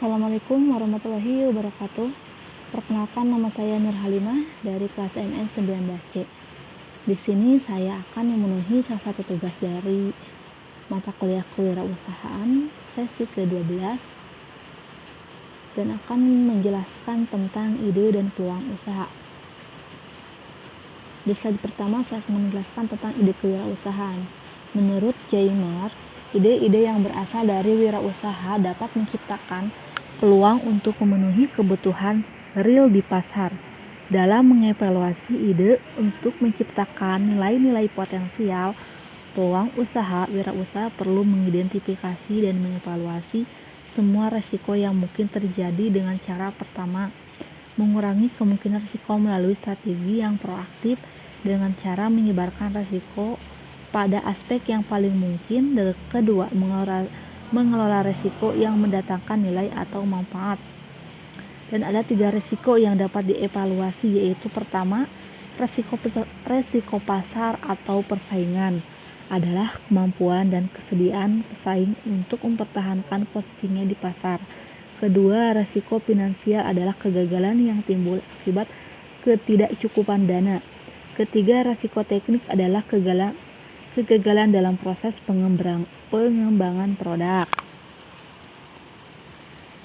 Assalamualaikum warahmatullahi wabarakatuh. Perkenalkan, nama saya Nur Halimah dari kelas MN 19C. Di sini saya akan memenuhi salah satu tugas dari mata kuliah kewirausahaan sesi ke-12 dan akan menjelaskan tentang ide dan peluang usaha. Di slide pertama saya akan menjelaskan tentang ide kewirausahaan. Menurut Jaemer, ide-ide yang berasal dari wirausaha dapat menciptakan peluang untuk memenuhi kebutuhan real di pasar. Dalam mengevaluasi ide untuk menciptakan nilai-nilai potensial peluang usaha, wirausaha perlu mengidentifikasi dan mengevaluasi semua resiko yang mungkin terjadi dengan cara pertama, mengurangi kemungkinan risiko melalui strategi yang proaktif dengan cara menyebarkan risiko pada aspek yang paling mungkin. Dan kedua, mengelola risiko yang mendatangkan nilai atau manfaat. Dan ada 3 risiko yang dapat dievaluasi, yaitu pertama, risiko pasar atau persaingan adalah kemampuan dan kesediaan pesaing untuk mempertahankan posisinya di pasar. Kedua, risiko finansial adalah kegagalan yang timbul akibat ketidakcukupan dana. Ketiga, risiko teknik adalah kegagalan dalam proses pengembangan produk.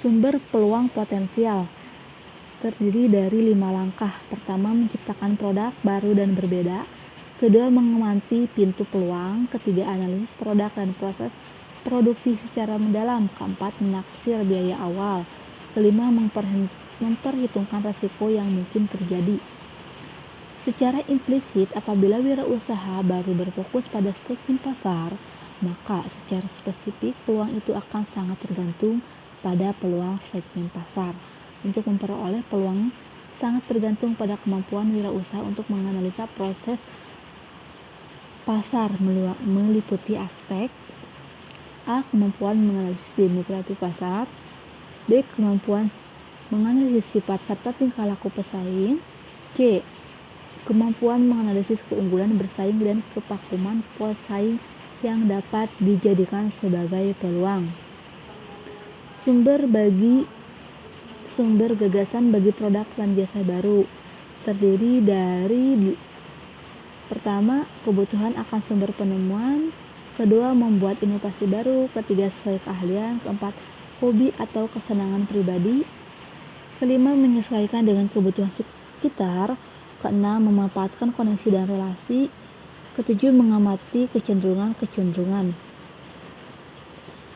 Sumber peluang potensial terdiri dari 5 langkah. Pertama, menciptakan produk baru dan berbeda. Kedua, mengamati pintu peluang. Ketiga, analisis produk dan proses produksi secara mendalam. Keempat, menaksir biaya awal. Kelima, memperhitungkan risiko yang mungkin terjadi. Secara implisit, apabila wirausaha baru berfokus pada segmen pasar, maka secara spesifik peluang itu akan sangat tergantung pada peluang segmen pasar. Untuk memperoleh peluang sangat tergantung pada kemampuan wirausaha untuk menganalisa proses pasar, meliputi aspek A. Kemampuan menganalisis demografi pasar, B. Kemampuan menganalisis sifat serta tingkah laku pesaing, C. Kemampuan menganalisis keunggulan bersaing dan kevakuman pesaing yang dapat dijadikan sebagai peluang. Sumber gagasan bagi produk dan jasa baru terdiri dari pertama, kebutuhan akan sumber penemuan. Kedua, membuat inovasi baru. Ketiga, sesuai keahlian. Keempat, hobi atau kesenangan pribadi. Kelima, menyesuaikan dengan kebutuhan sekitar. Keenam, memanfaatkan koneksi dan relasi. Ketujuh, mengamati kecenderungan.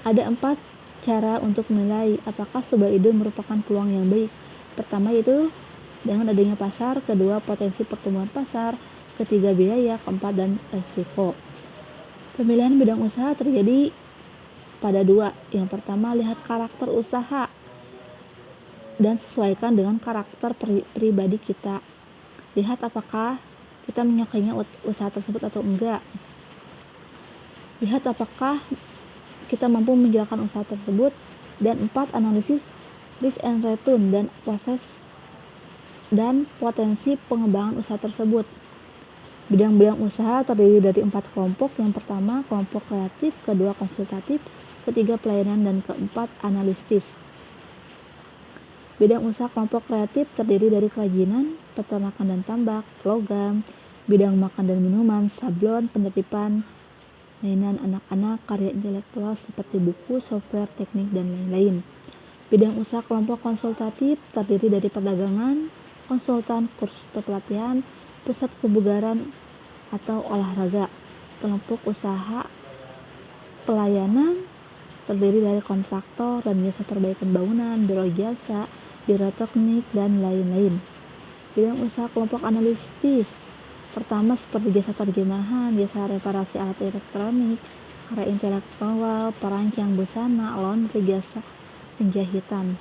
Ada 4 cara untuk menilai apakah sebuah ide merupakan peluang yang baik. Pertama, yaitu dengan adanya pasar. Kedua, potensi pertumbuhan pasar. Ketiga, biaya. Keempat, dan risiko. Pemilihan bidang usaha terjadi pada 2. Yang pertama, lihat karakter usaha dan sesuaikan dengan karakter pribadi kita. Lihat apakah kita menyukainya usaha tersebut atau enggak. Lihat apakah kita mampu menjalankan usaha tersebut. Dan 4, analisis risk and return dan proses dan potensi pengembangan usaha tersebut. Bidang-bidang usaha terdiri dari 4 kelompok. Yang pertama, kelompok kreatif. Kedua, konsultatif. Ketiga, pelayanan. Dan keempat, analitis. Bidang usaha kelompok kreatif terdiri dari kerajinan, peternakan dan tambak, logam, bidang makan dan minuman, sablon, penertiban, mainan anak-anak, karya intelektual seperti buku, software, teknik, dan lain-lain. Bidang usaha kelompok konsultatif terdiri dari perdagangan, konsultan, kursus atau pelatihan, pusat kebugaran atau olahraga. Kelompok usaha pelayanan terdiri dari kontraktor dan jasa perbaikan bangunan, biro jasa, biro teknik, dan lain-lain. Bidang usaha kelompok analitis pertama seperti jasa terjemahan, jasa reparasi alat elektronik, karya intelektual, perancang busana, laundry, jasa penjahitan.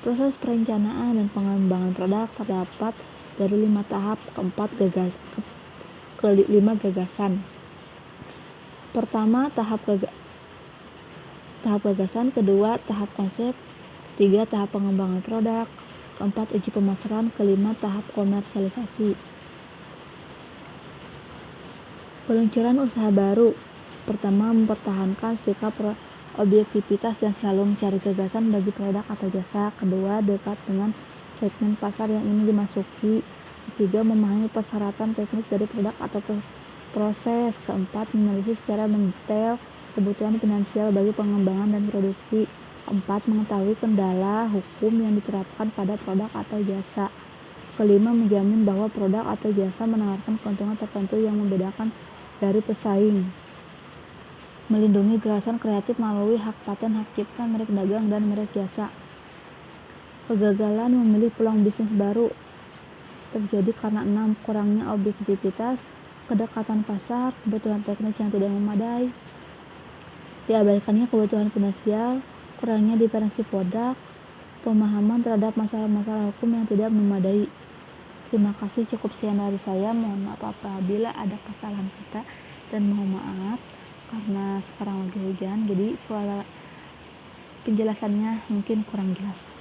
Proses perencanaan dan pengembangan produk terdapat dari 5 tahap. Kelima gagasan. Pertama, tahap gagasan. Kedua, tahap konsep. Ketiga, tahap pengembangan produk. Keempat, uji pemasaran. Kelima, tahap komersialisasi. Peluncuran usaha baru. Pertama, mempertahankan sikap objektivitas dan selalu mencari gagasan bagi produk atau jasa. Kedua, dekat dengan segmen pasar yang ingin dimasuki. Ketiga, memahami persyaratan teknis dari produk atau proses. Keempat, menganalisis secara mendetail kebutuhan finansial bagi pengembangan dan produksi. Keempat, mengetahui kendala hukum yang diterapkan pada produk atau jasa. Kelima, menjamin bahwa produk atau jasa menawarkan keuntungan tertentu yang membedakan dari pesaing. Melindungi gagasan kreatif melalui hak paten, hak cipta, merek dagang, dan merek jasa. Kegagalan memilih peluang bisnis baru terjadi karena 6. Kurangnya objektivitas, kedekatan pasar, kebutuhan teknis yang tidak memadai, diabaikannya kebutuhan finansial, kurangnya diferensi produk, pemahaman terhadap masalah-masalah hukum yang tidak memadai. Terima kasih, cukup sekian dari saya. Mohon maaf apabila ada kesalahan kata dan mohon maaf karena sekarang lagi hujan, jadi suara penjelasannya mungkin kurang jelas.